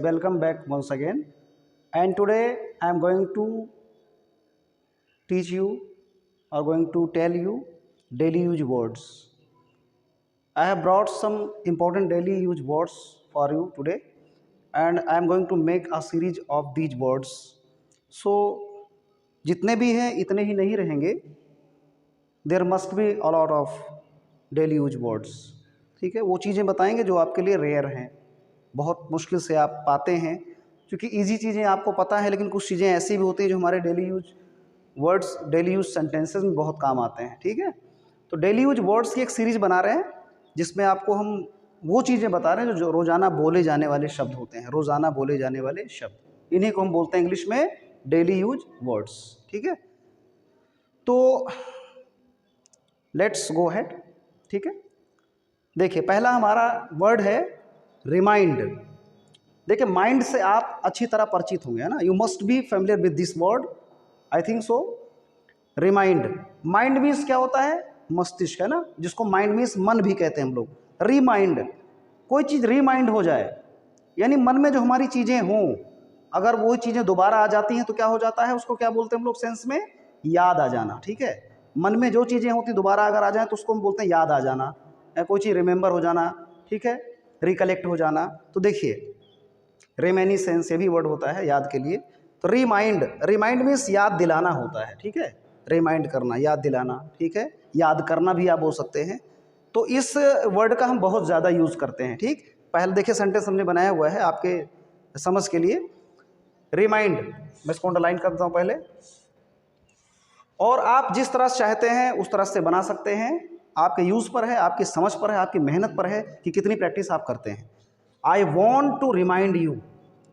welcome back once again. And today I am going to teach you or going to tell you daily use words. I have brought some important daily use words for you today, and I am going to make a series of these words. So जितने भी हैं इतने ही नहीं रहेंगे. There must be a lot of daily use words. ठीक है, वो चीज़ें बताएंगे जो आपके लिए रेयर हैं, बहुत मुश्किल से आप पाते हैं, क्योंकि इजी चीज़ें आपको पता है, लेकिन कुछ चीज़ें ऐसी भी होती हैं जो हमारे daily use words, daily use sentences में बहुत काम आते हैं. ठीक है, तो डेली यूज वर्ड्स की एक सीरीज़ बना रहे हैं जिसमें आपको हम वो चीज़ें बता रहे हैं जो रोज़ाना बोले जाने वाले शब्द होते हैं. रोज़ाना बोले जाने वाले शब्द, इन्हीं को हम बोलते हैं इंग्लिश में डेली यूज वर्ड्स. ठीक है, तो लेट्स गो हेड. ठीक है, देखिए पहला हमारा वर्ड है रिमाइंड. देखिए माइंड से आप अच्छी तरह परिचित होंगे, है ना. You must be familiar with this word, I think so. Remind, mind means क्या होता है? मस्तिष्क, है ना, जिसको माइंड मीन्स मन भी कहते हैं हम लोग. रिमाइंड, कोई चीज़ रिमाइंड हो जाए, यानी मन में जो हमारी चीज़ें हों, अगर वो चीज़ें दोबारा आ जाती हैं तो क्या हो जाता है, उसको क्या बोलते हैं हम लोग सेंस में? याद आ जाना. ठीक है, मन में जो चीज़ें होती दोबारा अगर आ जाए तो उसको हम बोलते हैं याद आ जाना, कोई चीज़ रिमेंबर हो जाना. ठीक है, रिकलेक्ट हो जाना. तो देखिए रेमेनिसेंस, ये भी वर्ड होता है याद के लिए. तो रिमाइंड, रिमाइंड मीन्स याद दिलाना होता है. ठीक है, रिमाइंड करना, याद दिलाना. ठीक है, याद करना भी आप बोल सकते हैं. तो इस वर्ड का हम बहुत ज़्यादा यूज़ करते हैं. ठीक, पहले देखिए सेंटेंस हमने बनाया हुआ है आपके समझ के लिए. रिमाइंड, मैं इसको अंडरलाइन करता हूँ पहले, और आप जिस तरह से चाहते हैं उस तरह से बना सकते हैं. आपके यूज़ पर है, आपकी समझ पर है, आपकी मेहनत पर है कि कितनी प्रैक्टिस आप करते हैं. I want to remind you.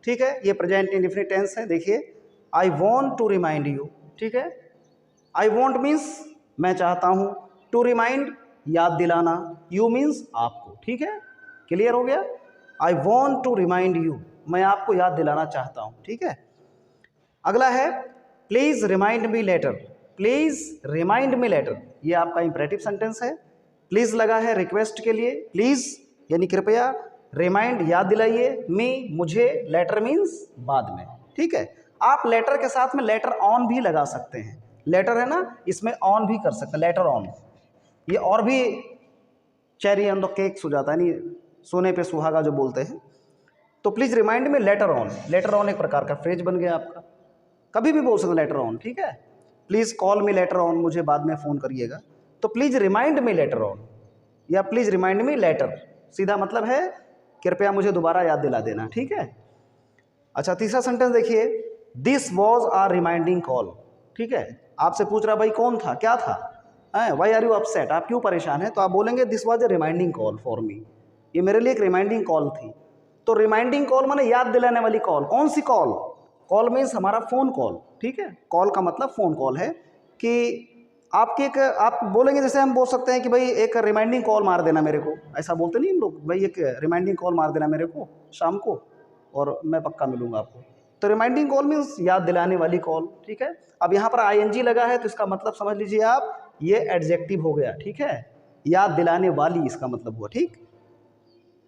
ठीक है, ये प्रेजेंट इंडेफिनिट टेंस है. देखिए I want to remind you. ठीक है, आई वॉन्ट मीन्स मैं चाहता हूँ, टू रिमाइंड याद दिलाना, यू मीन्स आपको. ठीक है, क्लियर हो गया. I want to remind you, मैं आपको याद दिलाना चाहता हूँ. ठीक है, अगला है please remind me later. Please remind me later, ये आपका इंपरेटिव सेंटेंस है. प्लीज़ लगा है रिक्वेस्ट के लिए, प्लीज़ यानी कृपया, रिमाइंड याद दिलाइए, मी मुझे, लेटर मीन्स बाद में. ठीक है, आप लेटर के साथ में लेटर ऑन भी लगा सकते हैं. लेटर है ना, इसमें ऑन भी कर सकते हैं, लेटर ऑन. ये और भी चेरी ऑन द केक्स हो जाता है, नहीं सोने पे सुहागा जो बोलते हैं. तो प्लीज़ रिमाइंड में लेटर ऑन, लेटर ऑन एक प्रकार का फ्रेज बन गया आपका, कभी भी बोल सकते लेटर ऑन. ठीक है, please call me later on, मुझे बाद में फ़ोन करिएगा. तो please remind me later on या प्लीज़ रिमाइंड मी लेटर, सीधा मतलब है कृपया मुझे दोबारा याद दिला देना. ठीक है, अच्छा तीसरा सेंटेंस देखिए, this was a reminding call. ठीक है, आपसे पूछ रहा भाई कौन था, क्या था, वाई आर यू अपसेट, आप क्यों परेशान हैं, तो आप बोलेंगे this was a reminding call for me, ये मेरे लिए एक रिमाइंडिंग कॉल थी. तो रिमाइंडिंग कॉल माने याद दिलाने वाली कॉल. कौन सी कॉल? कॉल मीन्स हमारा फ़ोन कॉल. ठीक है, कॉल का मतलब फ़ोन कॉल है कि आपके एक, आप बोलेंगे जैसे हम बोल सकते हैं कि भाई एक रिमाइंडिंग कॉल मार देना मेरे को, ऐसा बोलते नहीं हम लोग, भाई एक रिमाइंडिंग कॉल मार देना मेरे को शाम को और मैं पक्का मिलूंगा आपको. तो रिमाइंडिंग कॉल मीन्स याद दिलाने वाली कॉल. ठीक है, अब यहाँ पर आईएनजी लगा है तो इसका मतलब समझ लीजिए आप, ये एडजेक्टिव हो गया. ठीक है, याद दिलाने वाली इसका मतलब हुआ. ठीक,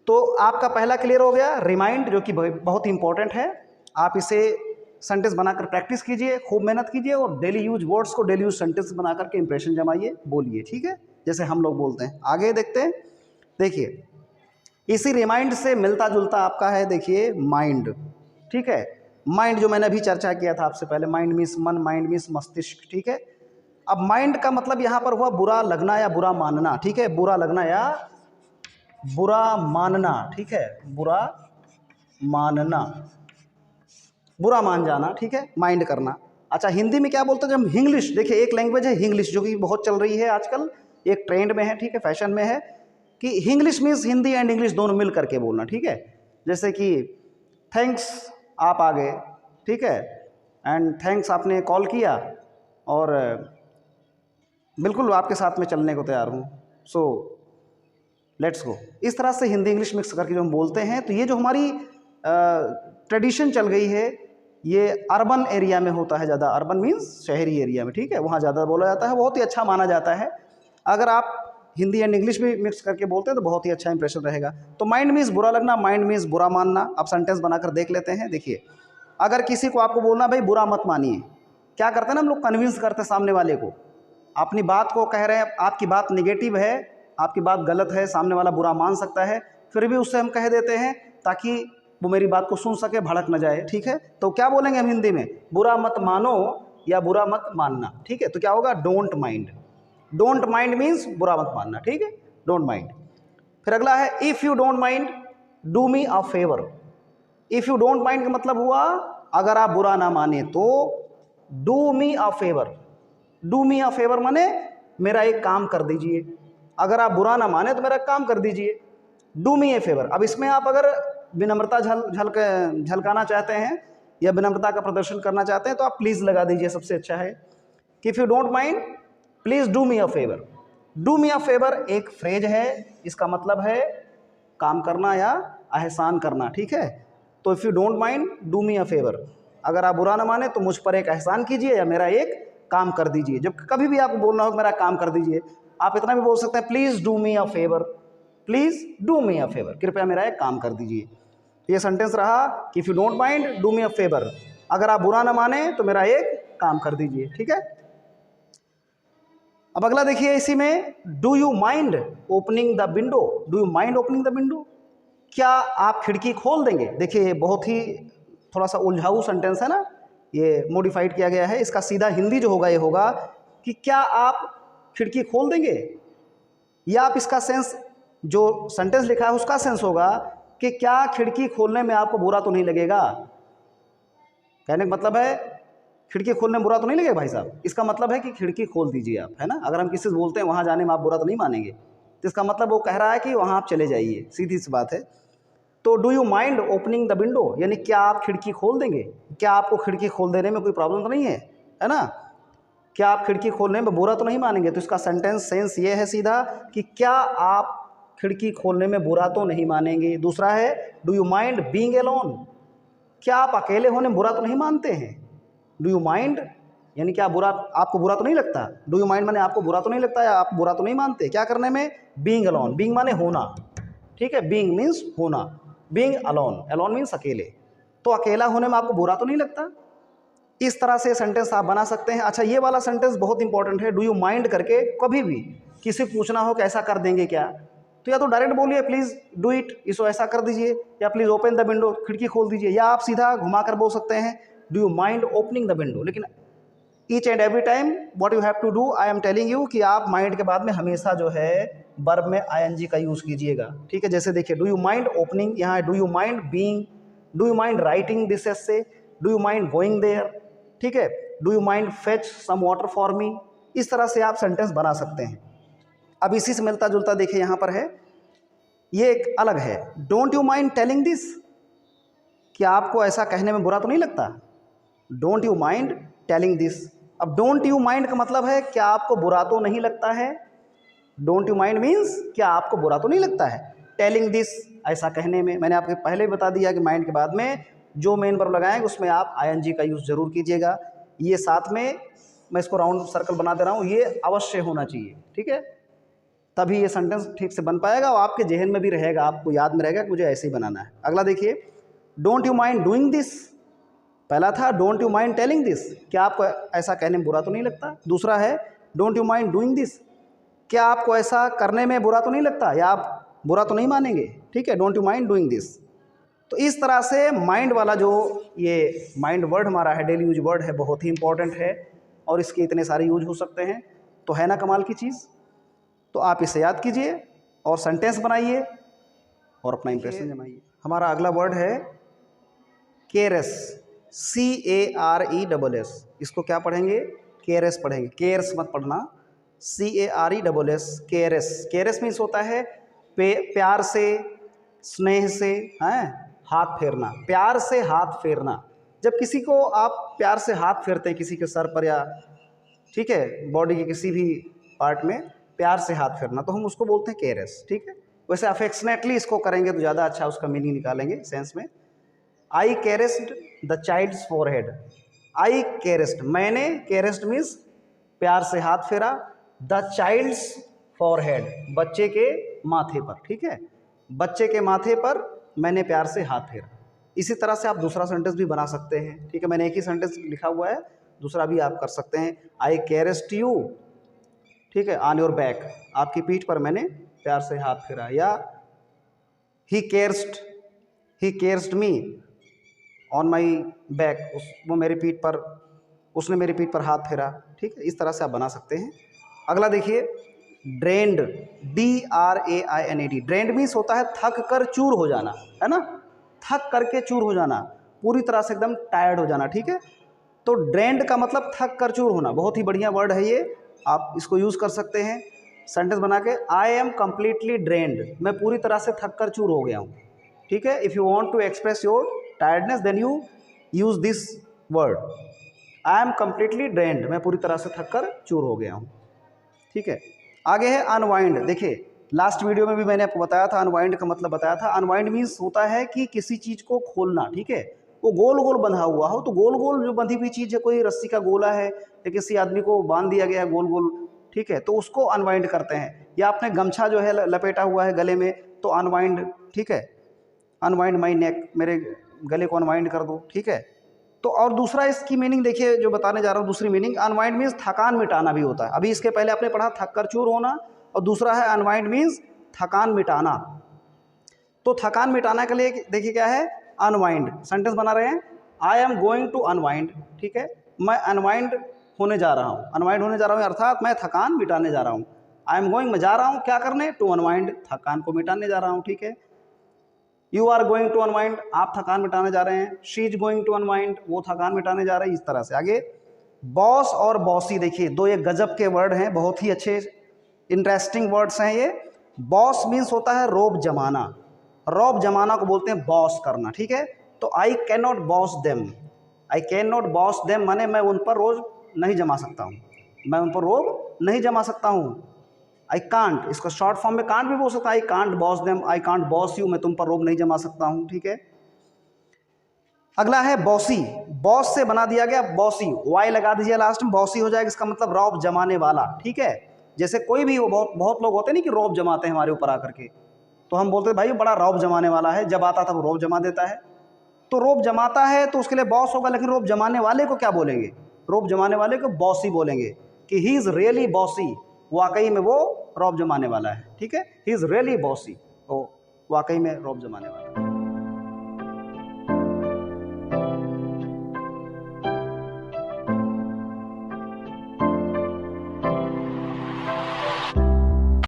तो आपका पहला क्लियर हो गया रिमाइंड, जो कि बहुत इंपॉर्टेंट है. आप इसे सेंटेंस बनाकर प्रैक्टिस कीजिए, खूब मेहनत कीजिए, और डेली यूज वर्ड्स को डेली यूज सेंटेंस बना करके इंप्रेशन जमाइए, बोलिए. ठीक है, जैसे हम लोग बोलते हैं. आगे देखते हैं. देखिए इसी रिमाइंड से मिलता जुलता आपका है, देखिए माइंड. ठीक है, माइंड जो मैंने अभी चर्चा किया था आपसे पहले, माइंड मीन्स मन, माइंड मीन्स मस्तिष्क. ठीक है, अब माइंड का मतलब यहाँ पर हुआ बुरा लगना या बुरा मानना. ठीक है, बुरा लगना या बुरा मानना. ठीक है, बुरा मानना, बुरा मान जाना. ठीक है, माइंड करना. अच्छा हिंदी में क्या बोलते हैं जब हिंग्लिश, देखिए एक लैंग्वेज है हिंग्लिश जो कि बहुत चल रही है आजकल, एक ट्रेंड में है. ठीक है, फैशन में है कि Hinglish means Hindi and English दोनों मिल करके बोलना. ठीक है, जैसे कि थैंक्स आप आ गए. ठीक है, एंड थैंक्स आपने कॉल किया और बिल्कुल आपके साथ में चलने को तैयार हूँ, सो लेट्स गो. इस तरह से हिंदी इंग्लिश मिक्स करके जो हम बोलते हैं, तो ये जो हमारी ट्रेडिशन चल गई है, ये अर्बन एरिया में होता है ज़्यादा. अर्बन मीन्स शहरी एरिया में. ठीक है, वहाँ ज़्यादा बोला जाता है, बहुत ही अच्छा माना जाता है. अगर आप हिंदी एंड इंग्लिश भी मिक्स करके बोलते हैं तो बहुत ही अच्छा इंप्रेशन रहेगा। तो माइंड मीन्स बुरा लगना, माइंड मीन्स बुरा मानना। अब सेंटेंस बनाकर देख लेते हैं। देखिए, अगर किसी को आपको बोलना भाई बुरा मत मानिए, क्या करते हैं ना हम लोग, कन्विंस करते हैं सामने वाले को, अपनी बात को कह रहे हैं, आपकी बात निगेटिव है, आपकी बात गलत है, सामने वाला बुरा मान सकता है, फिर भी उससे हम कह देते हैं ताकि वो मेरी बात को सुन सके, भड़क न जाए। ठीक है, तो क्या बोलेंगे हम हिंदी में, बुरा मत मानो या बुरा मत मानना। ठीक है, तो क्या होगा, don't mind. Don't mind means बुरा मत मानना। ठीक है, डोंट माइंड। फिर अगला है if you don't mind do me a favour. If you don't mind का मतलब हुआ अगर आप बुरा ना माने तो do me a favour. Do me a favour माने मेरा एक काम कर दीजिए। अगर आप बुरा ना माने तो मेरा काम कर दीजिए, डू मी ए फेवर। अब इसमें आप अगर विनम्रता झलकाना चाहते हैं या विनम्रता का प्रदर्शन करना चाहते हैं तो आप प्लीज़ लगा दीजिए, सबसे अच्छा है कि if you don't mind please do me a favour. Do me a favour एक फ्रेज है, इसका मतलब है काम करना या एहसान करना। ठीक है, तो if you don't mind do me a favour, अगर आप बुरा ना माने तो मुझ पर एक एहसान कीजिए या मेरा एक काम कर दीजिए। जब कभी भी आपको बोलना हो मेरा काम कर दीजिए, आप इतना भी बोल सकते हैं please do me a favour, please do me a favour, कृपया मेरा एक काम कर दीजिए। ये सेंटेंस रहा कि if you don't mind do me a favour, अगर आप बुरा ना माने तो मेरा एक काम कर दीजिए। ठीक है, अब अगला देखिए इसी में, do you mind opening the window. Do you mind opening the window, क्या आप खिड़की खोल देंगे। देखिए ये बहुत ही थोड़ा सा उलझाऊ सेंटेंस है ना, ये मॉडिफाइड किया गया है। इसका सीधा हिंदी जो होगा ये होगा कि क्या आप खिड़की खोल देंगे, या आप इसका सेंस जो सेंटेंस लिखा है उसका सेंस होगा कि क्या खिड़की खोलने में आपको बुरा तो नहीं लगेगा। कहने का मतलब है खिड़की खोलने में बुरा तो नहीं लगेगा भाई साहब, इसका मतलब है कि खिड़की खोल दीजिए आप, है ना। अगर हम किसी से बोलते हैं वहाँ जाने में आप बुरा तो नहीं मानेंगे, तो इसका मतलब वो कह रहा है कि वहाँ आप चले जाइए, सीधी सी बात है। तो do you mind opening the window, यानी क्या आप खिड़की खोल देंगे, क्या आपको खिड़की खोल देने में कोई प्रॉब्लम तो नहीं है ना, क्या आप खिड़की खोलने में बुरा तो नहीं मानेंगे। तो इसका सेंटेंस सेंस ये है सीधा कि क्या आप खिड़की खोलने में बुरा तो नहीं मानेंगे। दूसरा है do you mind being alone, क्या आप अकेले होने में बुरा तो नहीं मानते हैं। डू यू माइंड यानी क्या बुरा, आपको बुरा तो नहीं लगता। डू यू माइंड माने आपको बुरा तो नहीं लगता या आप बुरा तो नहीं मानते क्या करने में, बीइंग अलोन। बीइंग माने होना, ठीक है, बीइंग मीन्स होना, बीइंग अलोन, अलोन मीन्स अकेले, तो अकेला होने में आपको बुरा तो नहीं लगता। इस तरह से सेंटेंस आप बना सकते हैं। अच्छा, ये वाला सेंटेंस बहुत इंपॉर्टेंट है, डू यू माइंड करके कभी भी किसी को पूछना हो कि ऐसा कर देंगे क्या, तो या तो डायरेक्ट बोलिए प्लीज़ डू इट, इसको ऐसा कर दीजिए, या प्लीज़ ओपन द विंडो, खिड़की खोल दीजिए, या आप सीधा घुमा कर बोल सकते हैं do you mind opening the window. लेकिन each and every time what you have to do, I am telling you कि आप माइंड के बाद में हमेशा जो है वर्ब में आईएनजी का यूज़ कीजिएगा। ठीक है, जैसे देखिए डू यू माइंड ओपनिंग, यहाँ do you mind being, do you mind writing this essay, do you mind going there, ठीक है, do you mind fetch some water for me. इस तरह से आप सेंटेंस बना सकते हैं। अब इसी से मिलता जुलता देखिए यहाँ पर है, ये एक अलग है, don't you mind telling this, क्या आपको ऐसा कहने में बुरा तो नहीं लगता। Don't you mind telling this, अब डोंट यू माइंड का मतलब है क्या आपको बुरा तो नहीं लगता है। डोंट यू माइंड मीन्स क्या आपको बुरा तो नहीं लगता है। टेलिंग दिस, ऐसा कहने में, मैंने आपको पहले ही बता दिया कि माइंड के बाद में जो मेन वर्ब लगाएंगे उसमें आप आईएनजी का यूज़ जरूर कीजिएगा। ये साथ में मैं इसको राउंड सर्कल बना दे रहा हूँ, ये अवश्य होना चाहिए। ठीक है, तभी ये सेंटेंस ठीक से बन पाएगा और आपके जहन में भी रहेगा, आपको याद में रहेगा कि मुझे ऐसे ही बनाना है। अगला देखिए, don't you mind doing this, पहला था don't you mind telling this, क्या आपको ऐसा कहने में बुरा तो नहीं लगता। दूसरा है don't you mind doing this, क्या आपको ऐसा करने में बुरा तो नहीं लगता या आप बुरा तो नहीं मानेंगे। ठीक है, don't you mind doing this. तो इस तरह से माइंड वाला जो ये माइंड वर्ड हमारा है, डेली यूज वर्ड है, बहुत ही इंपॉर्टेंट है और इसके इतने सारे यूज हो सकते हैं। तो है ना कमाल की चीज़, तो आप इसे याद कीजिए और सेंटेंस बनाइए और अपना इंप्रेशन जमाइए। हमारा अगला वर्ड है केयरस, CARESS, इसको क्या पढ़ेंगे, केयरस पढ़ेंगे, केयर्स मत पढ़ना, CARESS, केयरस। केयरस मीन्स होता है प्यार से, स्नेह से, हैं, हाथ फेरना, प्यार से हाथ फेरना। जब किसी को आप प्यार से हाथ फेरते हैं, किसी के सर पर या ठीक है बॉडी के किसी भी पार्ट में प्यार से हाथ फेरना, तो हम उसको बोलते हैं केयरस। ठीक है, वैसे अफेक्शनेटली इसको करेंगे तो ज़्यादा अच्छा उसका मीनिंग निकालेंगे सेंस में। आई केरेस्ड द चाइल्ड्स फॉरहेड, आई केरेस्ड, मैंने, केरेस्ड मीन्स प्यार से हाथ फेरा, द चाइल्ड्स फॉरहेड, बच्चे के माथे पर, ठीक है, बच्चे के माथे पर मैंने प्यार से हाथ फेरा। इसी तरह से आप दूसरा सेंटेंस भी बना सकते हैं, ठीक है, मैंने एक ही सेंटेंस लिखा हुआ है, दूसरा भी आप कर सकते हैं। आई केयर्ड यू, ठीक है, ऑन योर बैक, आपकी पीठ पर मैंने प्यार से हाथ फेरा, या he cared me on my back, वो मेरी पीठ पर, उसने मेरी पीठ पर हाथ फेरा, ठीक है, इस तरह से आप बना सकते हैं। अगला देखिए, ड्रेन्ड, DRAINED, ड्रेन्ड मीन्स होता है थक कर चूर हो जाना, है ना, थक करके चूर हो जाना, पूरी तरह से एकदम टायर्ड हो जाना, ठीक है। तो ड्रेन्ड का मतलब थक कर चूर होना, बहुत ही बढ़िया वर्ड है ये, आप इसको यूज़ कर सकते हैं सेंटेंस बना के। आई एम कम्प्लीटली ड्रेन्ड, मैं पूरी तरह से थक कर चूर हो गया हूँ, ठीक है। If you want to express your tiredness then you use this word, I am completely drained, मैं पूरी तरह से थक कर चूर हो गया हूँ, ठीक है। आगे है अनवाइंड। देखिए लास्ट वीडियो में भी मैंने आपको बताया था, अनवाइंड का मतलब बताया था। अनवाइंड मीन्स होता है कि किसी चीज़ को खोलना, ठीक है, वो गोल गोल बंधा हुआ हो, तो गोल गोल जो बंधी हुई चीज़ है, कोई रस्सी का गोला है या किसी आदमी को बांध दिया गया है गोल गोल, ठीक है, तो उसको अनवाइंड करते हैं। या आपने गमछा जो है लपेटा हुआ है गले में, तो अनवाइंड, ठीक है, अनवाइंड माई नेक, मेरे गले को अनवाइंड कर दो, ठीक है। तो और दूसरा इसकी मीनिंग देखिए जो बताने जा रहा हूँ, दूसरी मीनिंग अनवाइंड मीन्स थकान मिटाना भी होता है। अभी इसके पहले आपने पढ़ा थक कर चूर होना, और दूसरा है अनवाइंड मीन्स थकान मिटाना। तो थकान मिटाना के लिए देखिए क्या है, अनवाइंड। सेंटेंस बना रहे हैं, I am going to unwind, ठीक है, मैं अनवाइंड होने जा रहा हूँ, अनवाइंड होने जा रहा हूँ अर्थात मैं थकान मिटाने जा रहा हूँ। आई एम गोइंग, मैं जा रहा हूँ क्या करने, टू अनवाइंड, थकान को मिटाने जा रहा हूँ, ठीक है। You are going to unwind, आप थकान मिटाने जा रहे हैं। She is going to unwind, वो थकान मिटाने जा रहे हैं, इस तरह से। आगे बॉस और बॉसी, देखिए दो ये गजब के वर्ड हैं, बहुत ही अच्छे इंटरेस्टिंग वर्ड्स हैं ये। बॉस मीन्स होता है रौब जमाना, रौब जमाना को बोलते हैं बॉस करना, ठीक है। तो I can not boss them, I can not boss them माने मैं उन पर रोज नहीं जमा सकता हूँ, मैं उन पर रोब नहीं जमा सकता हूँ। आई कांट, इसको शॉर्ट फॉर्म में कांट भी बोल सकता है, I can't boss them, I can't boss you, मैं तुम पर रोब नहीं जमा सकता हूँ, ठीक है। अगला है बॉसी, बॉस से बना दिया गया बॉसी, वाई लगा दीजिए लास्ट में, बॉसी हो जाएगा, इसका मतलब रौब जमाने वाला, ठीक है। जैसे कोई भी हो, बहुत बहुत लोग होते हैं नहीं कि रौब जमाते हैं हमारे ऊपर आकर के, तो हम बोलते हैं भाई बड़ा रौब जमाने वाला है, जब आता था वो रौब जमा देता है। तो रोब जमाता है तो उसके लिए बॉस होगा, लेकिन रोब जमाने वाले को क्या बोलेंगे, रोब जमाने वाले को बॉसी बोलेंगे, कि ही इज़ रियली बॉसी, वाकई में वो रौब जमाने वाला है, ठीक है, ही इज़ रियली बॉसी, तो वाकई में रौब जमाने वाला है।